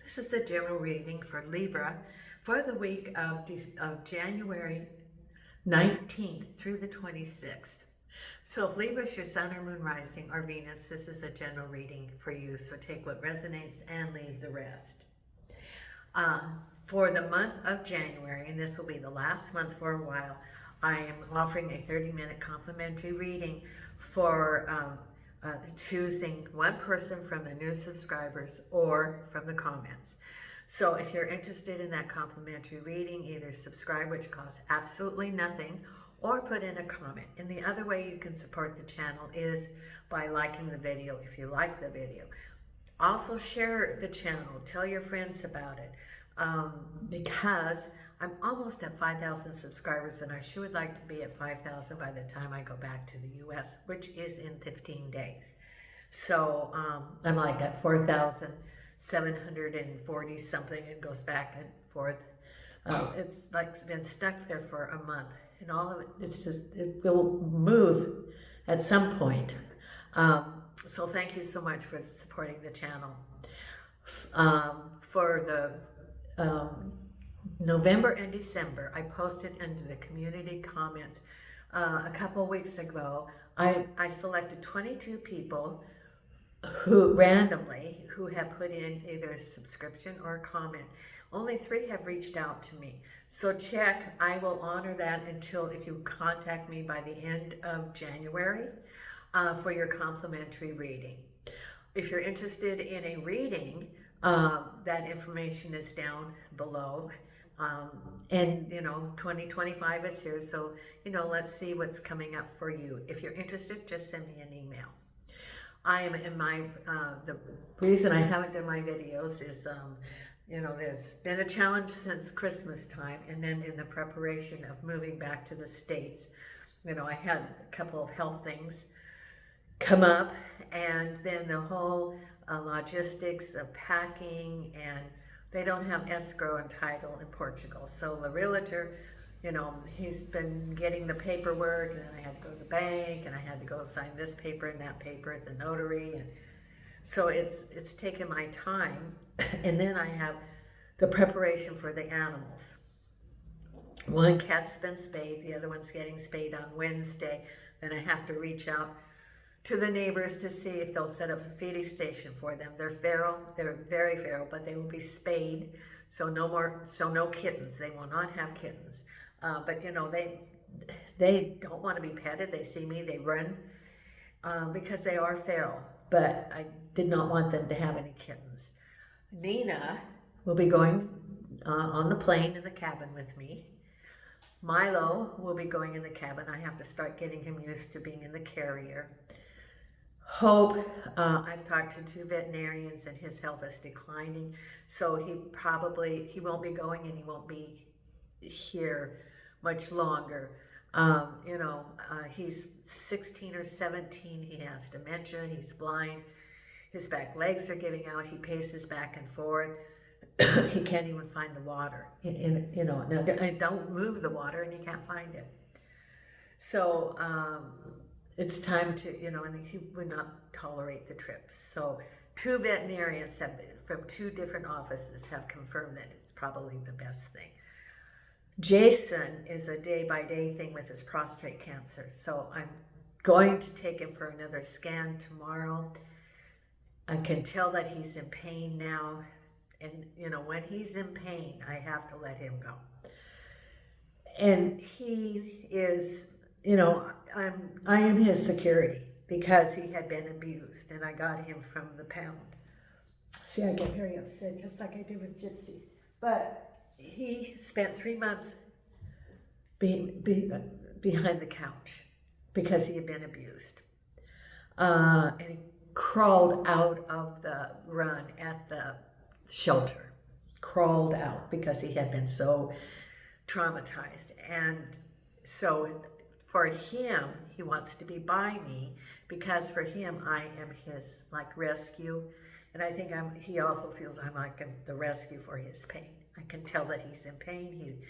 This is the general reading for Libra for the week of January 19th through the 26th. So if Libra is your sun or moon rising or Venus, this is a general reading for you. So take what resonates and leave the rest. For the month of January, and this will be the last month for a while, I am offering a 30-minute complimentary reading for choosing one person from the new subscribers or from the comments. So if you're interested in that complimentary reading, either subscribe, which costs absolutely nothing, or put in a comment. And the other way you can support the channel is by liking the video if you like the video. Also share the channel, tell your friends about it, because I'm almost at 5,000 subscribers and I sure would like to be at 5,000 by the time I go back to the US, which is in 15 days. So I'm like at 4,740 something and goes back and forth. It's like been stuck there for a month, and all of it, it will move at some point. So thank you so much for supporting the channel. For the November and December, I posted into the community comments a couple of weeks ago. I selected 22 people who randomly have put in either a subscription or a comment. Only 3 have reached out to me. So check, I will honor that until if you contact me by the end of January for your complimentary reading. If you're interested in a reading, that information is down below. And 2025 is here, so let's see what's coming up for you. If you're interested, just send me an email. I am in the reason I haven't done my videos is there's been a challenge since Christmas time, and then in the preparation of moving back to the States, I had a couple of health things come up, and then the whole logistics of packing, and they don't have escrow and title in Portugal. So the realtor, he's been getting the paperwork, and then I had to go to the bank, and I had to go sign this paper and that paper at the notary, and so it's taken my time. And then I have the preparation for the animals. One cat's been spayed, the other one's getting spayed on Wednesday. Then I have to reach out to the neighbors to see if they'll set up a feeding station for them. They're feral, they're very feral, but they will be spayed. So no kittens. They will not have kittens. But they don't want to be petted. They see me, they run because they are feral. But I did not want them to have any kittens. Nina will be going on the plane in the cabin with me. Milo will be going in the cabin. I have to start getting him used to being in the carrier. Hope, I've talked to 2 veterinarians and his health is declining. So he won't be going, and he won't be here much longer. He's 16 or 17. He has dementia. He's blind. His back legs are giving out. He paces back and forth. He can't even find the water. Now I don't move the water, and he can't find it. So it's time to, and he would not tolerate the trip. So 2 veterinarians from 2 different offices have confirmed that it's probably the best thing. Jason is a day-by-day thing with his prostate cancer. So I'm going to take him for another scan tomorrow. I can tell that he's in pain now. And, when he's in pain, I have to let him go. And he is, I am his security because he had been abused, and I got him from the pound. See, I get very upset, just like I did with Gypsy. But he spent 3 months behind the couch because he had been abused. And he crawled out of the run at the shelter. Crawled out because he had been so traumatized. And so for him, he wants to be by me because for him, I am his rescue. And I think he also feels I'm like the rescue for his pain. I can tell that he's in pain.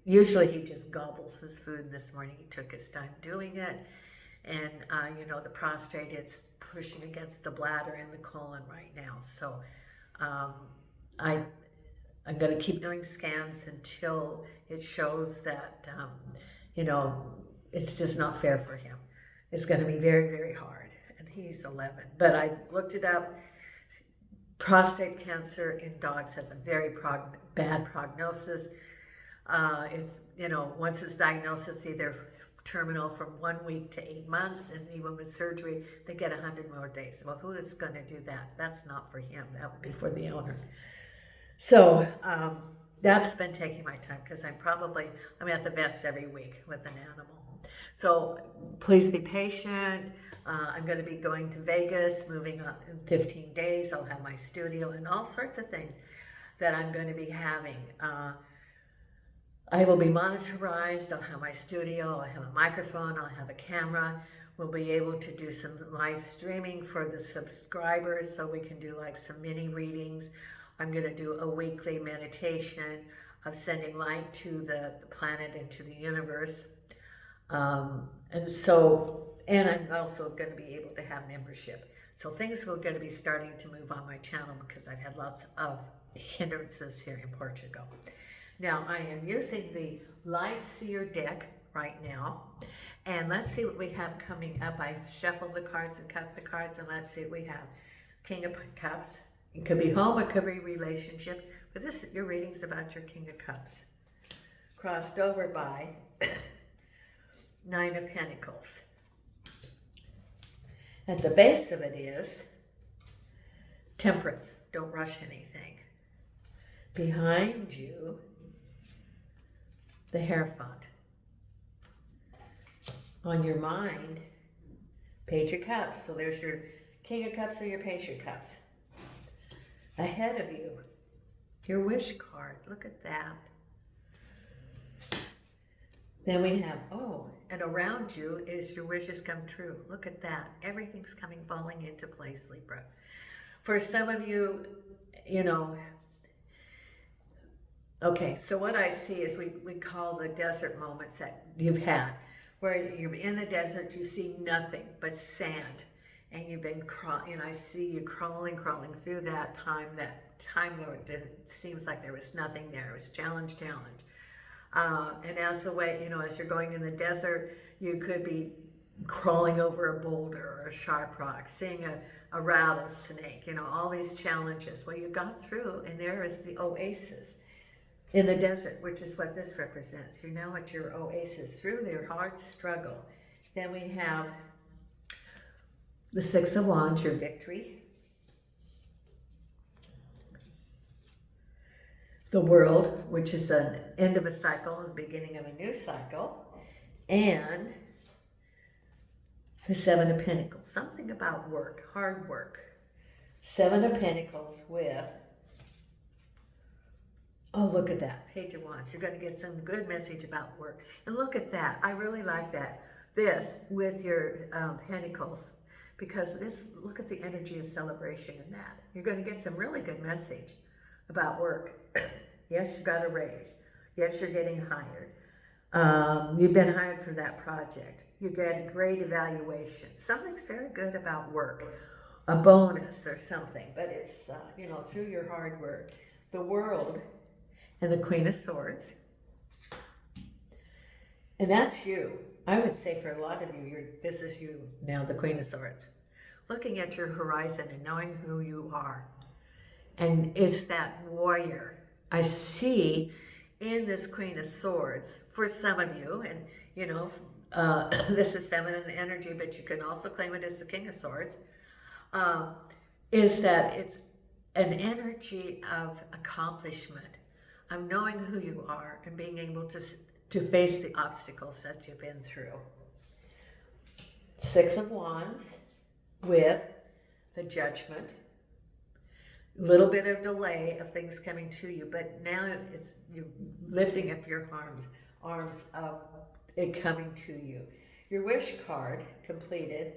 Usually he just gobbles his food. This morning he took his time doing it. And, you know, the prostate, it's pushing against the bladder and the colon right now. So I'm going to keep doing scans until it shows that, you know, it's just not fair for him. It's going to be very, very hard. And he's 11. But I looked it up. Prostate cancer in dogs has a very bad prognosis. It's, you know, once it's diagnosed, it's either terminal from 1 week to 8 months, and even with surgery, they get 100 more days. Well, who is going to do that? That's not for him. That would be for the owner. So that's been taking my time because I'm at the vet's every week with an animal. So please be patient. I'm going to be going to Vegas, moving up in 15 days. I'll have my studio and all sorts of things that I'm going to be having. I will be monitorized. I'll have my studio. I'll have a microphone. I'll have a camera. We'll be able to do some live streaming for the subscribers so we can do like some mini readings. I'm going to do a weekly meditation of sending light to the planet and to the universe. And I'm also going to be able to have membership. So things are going to be starting to move on my channel because I've had lots of hindrances here in Portugal. Now, I am using the Light Seer deck right now. And let's see what we have coming up. I shuffled the cards and cut the cards, and let's see what we have. King of Cups. It could be home, it could be relationship. But your reading's about your King of Cups. Crossed over by Nine of Pentacles. At the base of it is Temperance. Don't rush anything. Behind you, the Hierophant. On your mind, Page of Cups. So there's your King of Cups or your Page of Cups. Ahead of you, your Wish card. Look at that. Then we have, and around you is your wishes come true. Look at that. Everything's falling into place, Libra. For some of you, you know, okay, so what I see is we call the desert moments that you've had, where you're in the desert, you see nothing but sand, and you've been crawling, and I see you crawling through that time where it seems like there was nothing there. It was challenge. And as the way, you know, as you're going in the desert, you could be crawling over a boulder or a sharp rock, seeing a rattlesnake, you know, all these challenges. Well, you got through, and there is the oasis in the desert, which is what this represents. You're now at your oasis through their hard struggle. Then we have the Six of Wands, your victory. The World, which is the end of a cycle and the beginning of a new cycle. And the Seven of Pentacles. Something about work, hard work. Seven of Pentacles with, oh, look at that, Page of Wands. You're going to get some good message about work. And look at that. I really like that. This with your Pentacles. Because this, look at the energy of celebration in that. You're going to get some really good message about work. Yes, you got a raise. Yes, you're getting hired. You've been hired for that project. You get a great evaluation. Something's very good about work. A bonus or something. But it's, you know, through your hard work. The World and the Queen of Swords. And that's you. I would say for a lot of you, this is you now, the Queen of Swords. Looking at your horizon and knowing who you are. And it's that warrior. I see in this Queen of Swords, for some of you, and you know, this is feminine energy, but you can also claim it as the King of Swords, is that it's an energy of accomplishment, of knowing who you are and being able to face the obstacles that you've been through. Six of Wands with the Judgment. A little bit of delay of things coming to you, but now you're lifting up your arms of it coming to you. Your Wish card completed.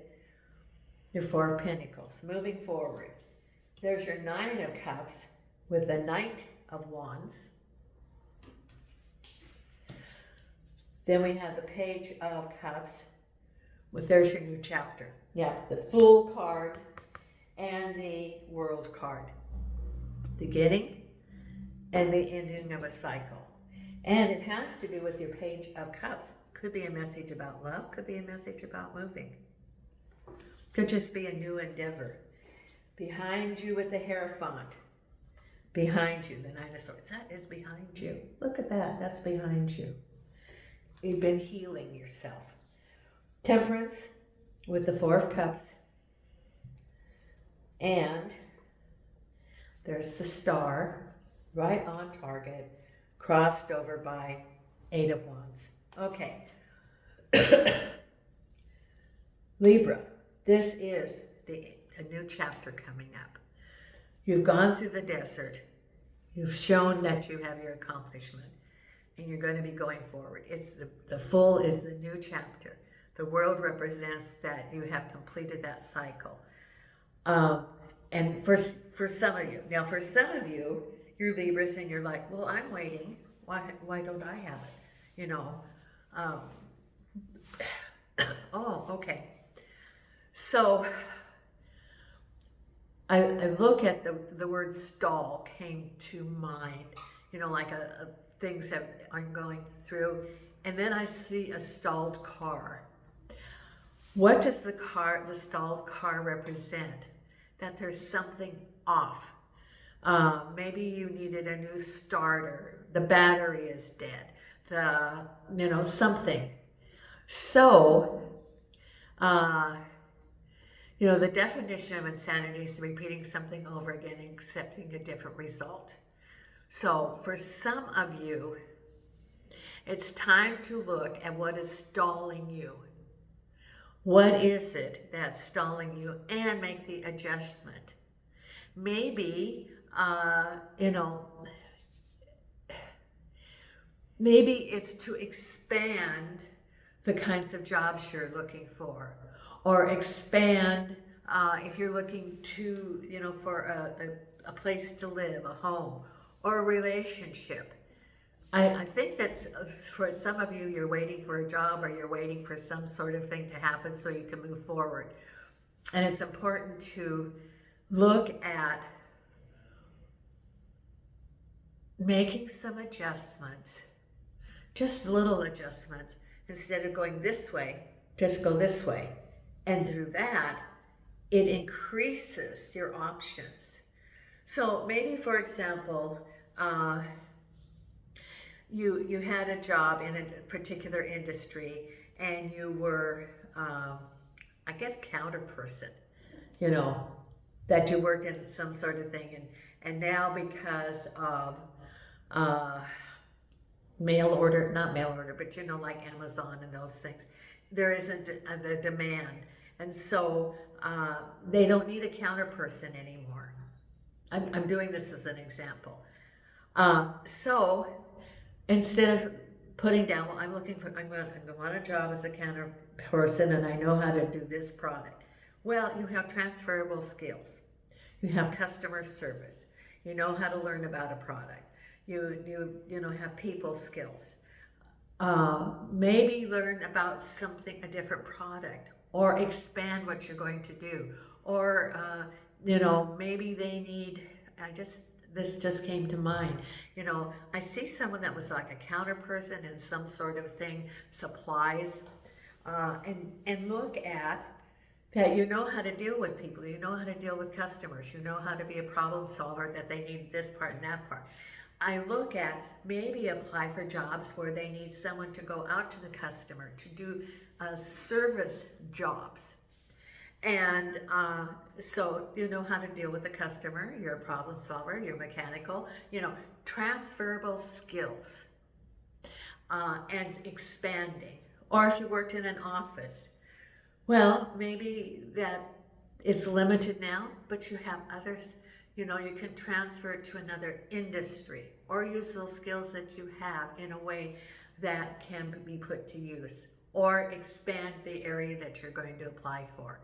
Your Four of Pentacles. Moving forward. There's your Nine of Cups with the Knight of Wands. Then we have the Page of Cups Well, there's your new chapter. Yeah, the Fool card and the World card. Beginning and the ending of a cycle. And it has to do with your Page of Cups. Could be a message about love, could be a message about moving. Could just be a new endeavor. Behind you with the Hierophant. Behind you, the Nine of Swords. That is behind you. Look at that, that's behind you. You've been healing yourself. Temperance with the Four of Cups. And there's the Star, right on target, crossed over by Eight of Wands. Okay. Libra, this is a new chapter coming up. You've gone through the desert. You've shown that you have your accomplishment. And you're going to be going forward. It's the Fool is the new chapter. The World represents that you have completed that cycle. And for some of you, now for some of you, you're Libras and you're like, well, I'm waiting. Why don't I have it? You know. Oh, okay. So I look at the word stall came to mind. You know, like things that I'm going through, and then I see a stalled car. What does the stalled car represent? That there's something off. Maybe you needed a new starter. The battery is dead. Something. So, the definition of insanity is repeating something over again and accepting a different result. So for some of you, it's time to look at what is stalling you. What is it that's stalling you, and make the adjustment. Maybe, maybe it's to expand the kinds of jobs you're looking for, or expand if you're looking to, for a place to live, a home, or a relationship. I think that's, for some of you, you're waiting for a job, or you're waiting for some sort of thing to happen so you can move forward. And it's important to look at making some adjustments, just little adjustments. Instead of going this way, just go this way. And through that, it increases your options. So maybe, for example, you had a job in a particular industry, and you were, I guess, counter person, that you worked in some sort of thing, and now because of not mail order, but like Amazon and those things, there isn't the demand, and so they don't need a counter person anymore. I'm doing this as an example. So instead of putting down, well, I want a job as a counter person, and I know how to do this product. Well, you have transferable skills. You have customer service. You know how to learn about a product. You have people skills. Maybe learn about a different product, or expand what you're going to do. Or, maybe they need, this just came to mind. I see someone that was like a counter person in some sort of thing, supplies, and look at that. You know how to deal with people. You know how to deal with customers. You know how to be a problem solver, that they need this part and that part. I look at maybe apply for jobs where they need someone to go out to the customer to do service jobs. And so you know how to deal with the customer, you're a problem solver, you're mechanical, transferable skills, and expanding. Or if you worked in an office, well, maybe that is limited now, but you have others, you can transfer it to another industry, or use those skills that you have in a way that can be put to use, or expand the area that you're going to apply for.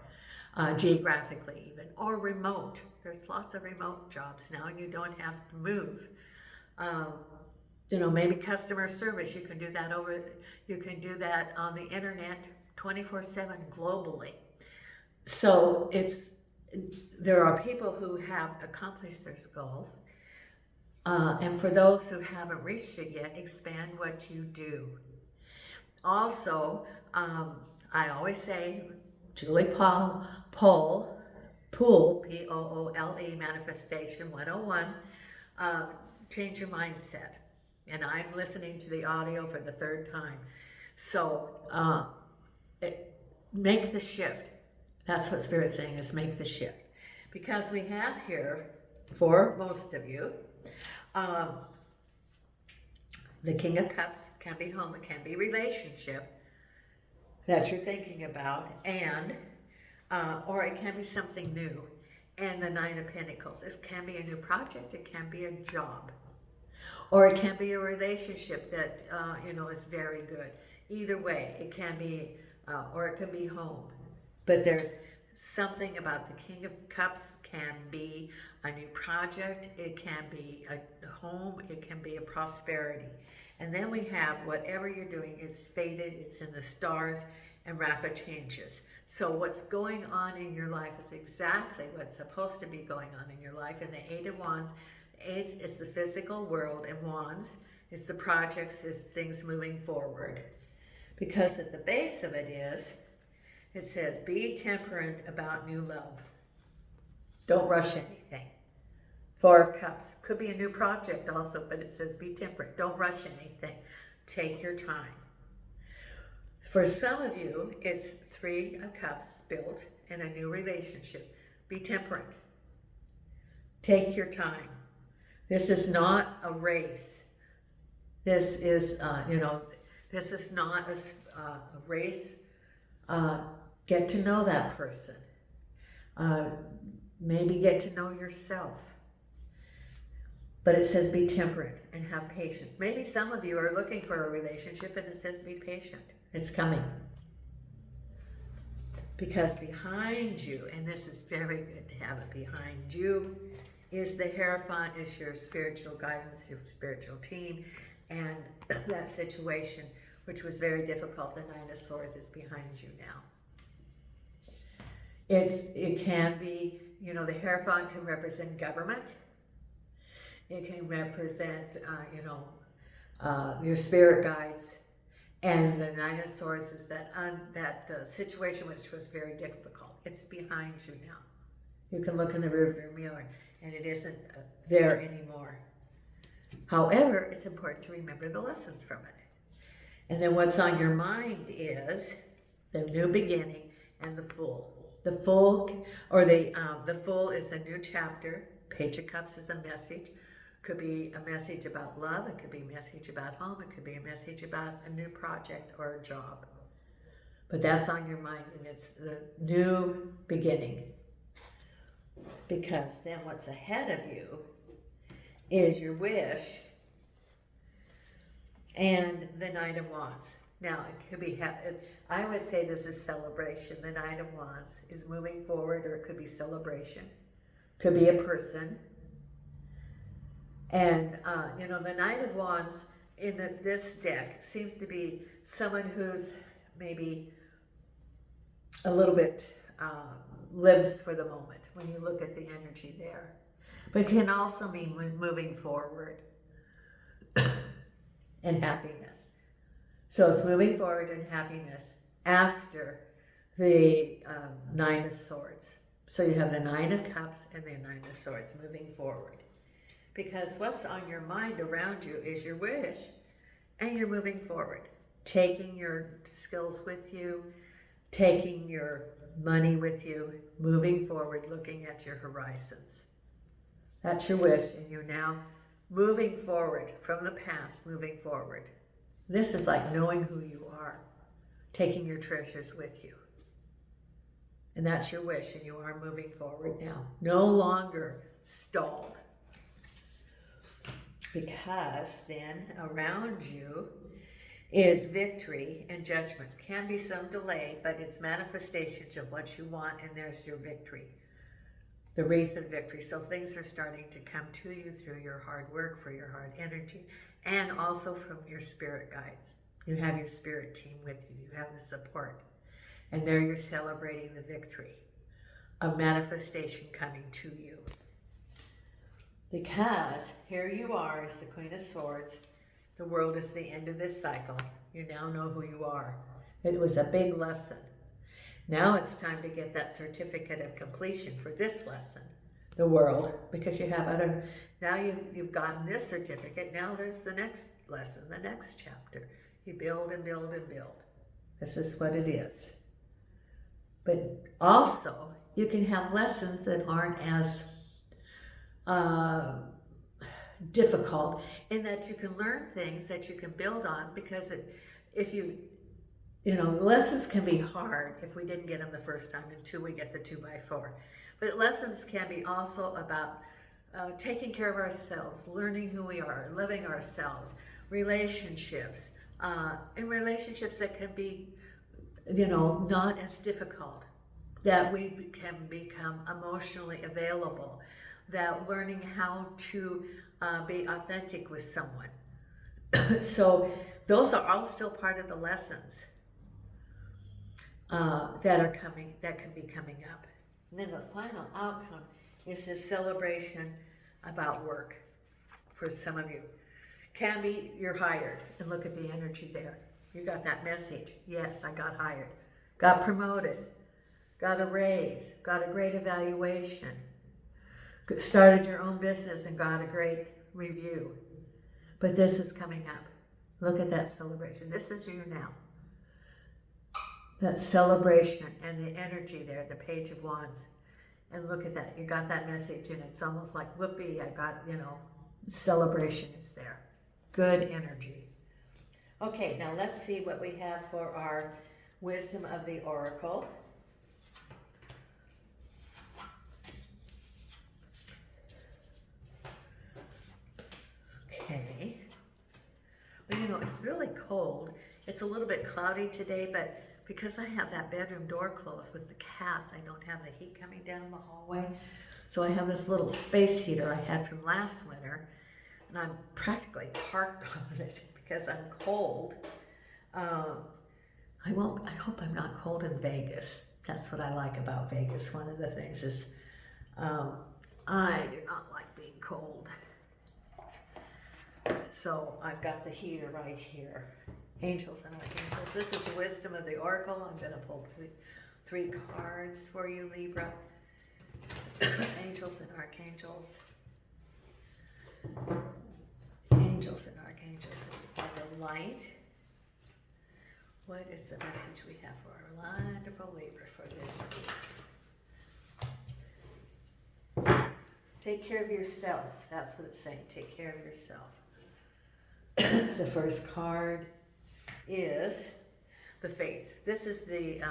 Geographically even, or remote. There's lots of remote jobs now, and you don't have to move. Maybe customer service, you can do that on the internet, 24/7 globally. So there are people who have accomplished their goal. And for those who haven't reached it yet, expand what you do. Also, I always say, Julie Poole, Poole, Manifestation 101, change your mindset. And I'm listening to the audio for the third time. So make the shift. That's what Spirit's saying, is make the shift. Because we have here, for most of you, the King of Cups can be home, it can be relationship that you're thinking about, and or it can be something new. And the Nine of Pentacles, it can be a new project, it can be a job, or it can be a relationship that is very good. Either way, it can be, or it can be home. But there's something about the King of Cups. Can be a new project, it can be a home, it can be a prosperity. And then we have whatever you're doing, it's fated, it's in the stars, and rapid changes. So what's going on in your life is exactly what's supposed to be going on in your life. And the Eight of Wands, Eight is the physical world, and Wands is the projects, is things moving forward. Because at the base of it says, be temperate about new love. Don't rush anything. Four of Cups. Could be a new project also, but it says be temperate. Don't rush anything. Take your time. For some of you, it's Three of Cups built in a new relationship. Be temperate. Take your time. This is not a race. This is, this is not a race. Get to know that person. Maybe get to know yourself. But it says be temperate and have patience. Maybe some of you are looking for a relationship and it says be patient. It's coming. Because behind you, and this is very good to have it behind you, is the Hierophant, is your spiritual guidance, your spiritual team, and that situation, which was very difficult, the Nine of Swords, is behind you now. It can be, the Hierophant can represent government. It can represent, your spirit guides. And the Nine of Swords is that situation which was very difficult. It's behind you now. You can look in the rearview mirror and it isn't there anymore. However, it's important to remember the lessons from it. And then what's on your mind is the new beginning and the Fool. The Fool, or the Fool is a new chapter. Page of Cups is a message. Could be a message about love. It could be a message about home. It could be a message about a new project or a job. But that's on your mind, and it's the new beginning. Because then what's ahead of you is your wish and the Knight of Wands. Now, it could be, I would say this is celebration. The Knight of Wands is moving forward, or it could be celebration. Could be a person. And, the Knight of Wands in this deck seems to be someone who's maybe a little bit lives for the moment when you look at the energy there. But it can also mean moving forward and happiness. So it's moving forward and happiness after the Nine of Swords. So you have the Nine of Cups and the Nine of Swords moving forward. Because what's on your mind around you is your wish, and you're moving forward. Taking your skills with you, taking your money with you, moving forward, looking at your horizons. That's your wish, and you're now moving forward from the past, moving forward. This is like knowing who you are, taking your treasures with you. And that's your wish, and you are moving forward now. No longer stalled. Because then around you is victory and judgment. Can be some delay, but it's manifestations of what you want, and there's your victory. The wreath of victory. So things are starting to come to you through your hard work, for your hard energy, and also from your spirit guides. You have your spirit team with you. You have the support. And there you're celebrating the victory of manifestation coming to you. Because here you are as the Queen of Swords. The world is the end of this cycle. You now know who you are. It was a big lesson. Now it's time to get that certificate of completion for this lesson, the world, because you have other, now you've gotten this certificate, now there's the next lesson, the next chapter. You build and build and build. This is what it is. But also, you can have lessons that aren't as difficult, in that you can learn things that you can build on, because if you know, lessons can be hard if we didn't get them the first time until we get the 2x4. But lessons can be also about taking care of ourselves, learning who we are, loving ourselves, relationships, and relationships that can be, you know, not as difficult, that we can become emotionally available, that learning how to be authentic with someone. So those are all still part of the lessons that can be coming up. And then the final outcome is this celebration about work. For some of you, can be you're hired, and look at the energy there. You got that message. Yes, I got hired, got promoted, got a raise, got a great evaluation, started your own business and got a great review. But this is coming up. Look at that celebration. This is you now. That celebration and the energy there, the Page of Wands. And look at that. You got that message, and it's almost like, whoopee, I got, you know, celebration is there. Good energy. Okay, now let's see what we have for our Wisdom of the Oracle. Okay. Well, you know, it's really cold. It's a little bit cloudy today, but because I have that bedroom door closed with the cats, I don't have the heat coming down the hallway. So I have this little space heater I had from last winter, and I'm practically parked on it because I'm cold. I hope I'm not cold in Vegas. That's what I like about Vegas. One of the things is I do not like being cold. So I've got the heater right here. Angels and Archangels. This is the Wisdom of the Oracle. I'm going to pull three cards for you, Libra. Angels and Archangels. Angels and Archangels of the light. What is the message we have for our wonderful Libra for this week? Take care of yourself. That's what it's saying. Take care of yourself. The first card is the Fates. This is the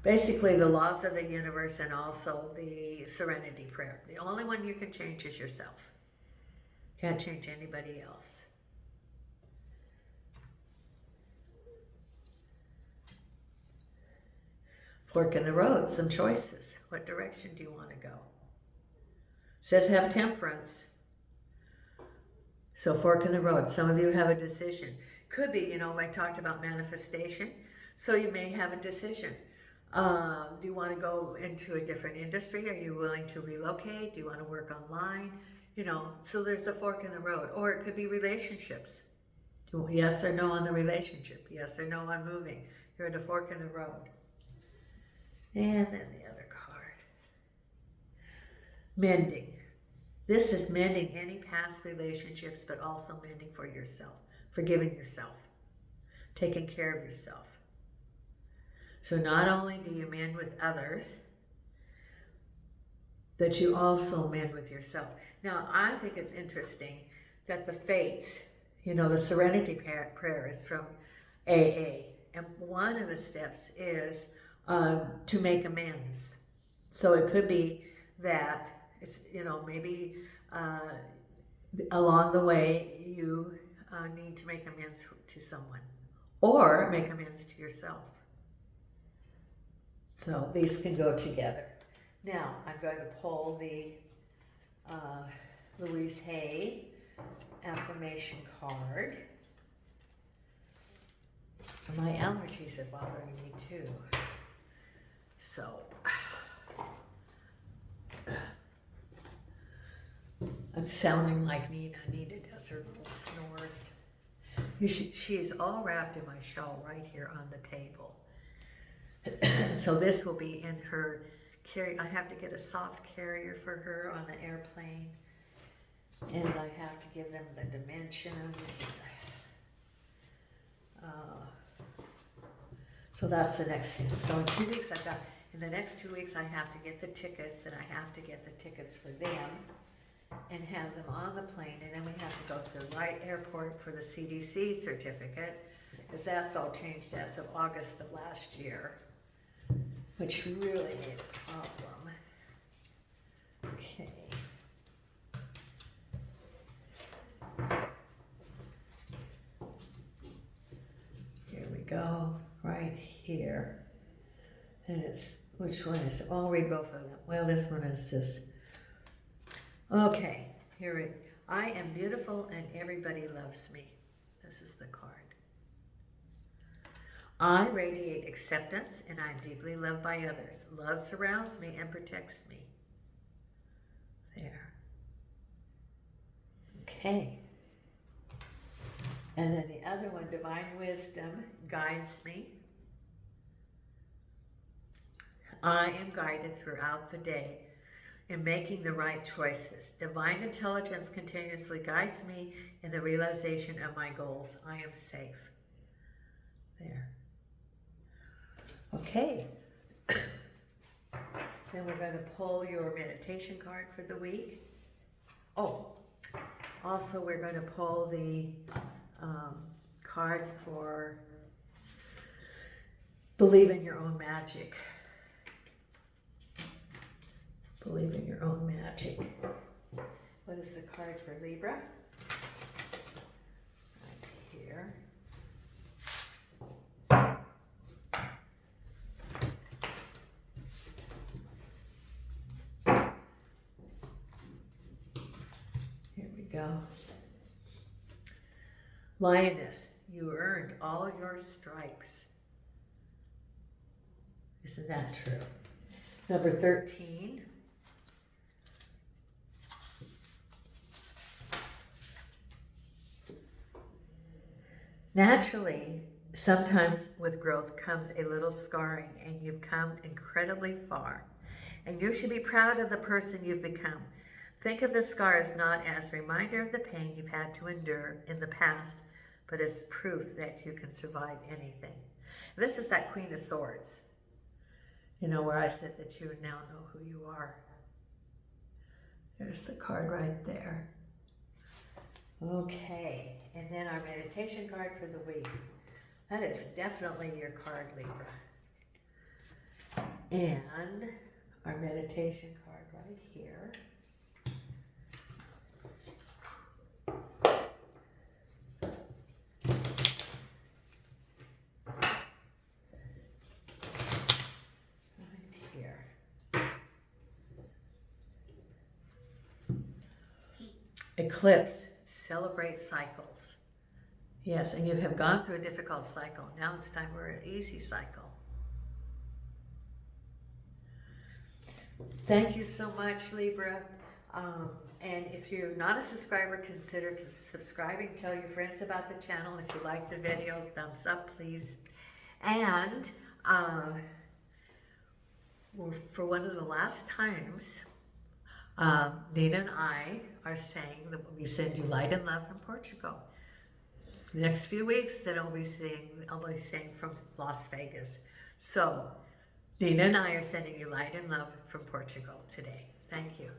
basically the laws of the universe, and also the Serenity Prayer. The only one you can change is yourself. Can't change anybody else. Fork in the road, some choices. What direction do you want to go? Says have temperance. So fork in the road. Some of you have a decision. Could be, you know, I talked about manifestation. So you may have a decision. Do you want to go into a different industry? Are you willing to relocate? Do you want to work online? You know, so there's a fork in the road. Or it could be relationships. Yes or no on the relationship. Yes or no on moving. You're at a fork in the road. And then the other card. Mending. This is mending any past relationships, but also mending for yourself. Forgiving yourself. Taking care of yourself. So not only do you mend with others, but you also mend with yourself. Now, I think it's interesting that the Fates, you know, the Serenity Prayer is from AA. And one of the steps is to make amends. So it could be that, it's, you know, maybe along the way you need to make amends to someone, or make amends to yourself. So these can go together. Now I'm going to pull the Louise Hay affirmation card. My allergies are bothering me too. So I'm sounding like Nina. Nina does her little snores. She is all wrapped in my shawl right here on the table. So this will be in her carry. I have to get a soft carrier for her on the airplane. And I have to give them the dimensions. So that's the next thing. So in 2 weeks in the next 2 weeks I have to get the tickets, and I have to get the tickets for them and have them on the plane, and then we have to go to the right airport for the CDC certificate, because that's all changed as of August of last year, which really made a problem. Okay. Here we go, right here. And it's, which one is, I'll read both of them. Well, this one is just, okay, here it, I am beautiful and everybody loves me. This is the card. I radiate acceptance and I am deeply loved by others. Love surrounds me and protects me. There. Okay. And then the other one, divine wisdom guides me. I am guided throughout the day in making the right choices. Divine intelligence continuously guides me in the realization of my goals. I am safe. There. Okay. Then we're going to pull your meditation card for the week. Oh, also we're going to pull the card for believe in your own magic. Believe in your own magic. What is the card for Libra? Right here. Here we go. Lioness, you earned all your stripes. Isn't that true? Number 13. Naturally, sometimes with growth comes a little scarring, and you've come incredibly far. And you should be proud of the person you've become. Think of the scars not as a reminder of the pain you've had to endure in the past, but as proof that you can survive anything. This is that Queen of Swords, you know, where I said that you now know who you are. There's the card right there. Okay, and then our meditation card for the week. That is definitely your card, Libra. And our meditation card right here. Right here. Eclipse. Celebrate cycles. Yes, and you have gone through a difficult cycle. Now it's time for an easy cycle. Thank you so much, Libra. And if you're not a subscriber, consider subscribing. Tell your friends about the channel. If you like the video, thumbs up, please. And for one of the last times, Nina and I are saying that we send you light and love from Portugal. The next few weeks, then I'll be saying from Las Vegas. So Nina and I are sending you light and love from Portugal today. Thank you.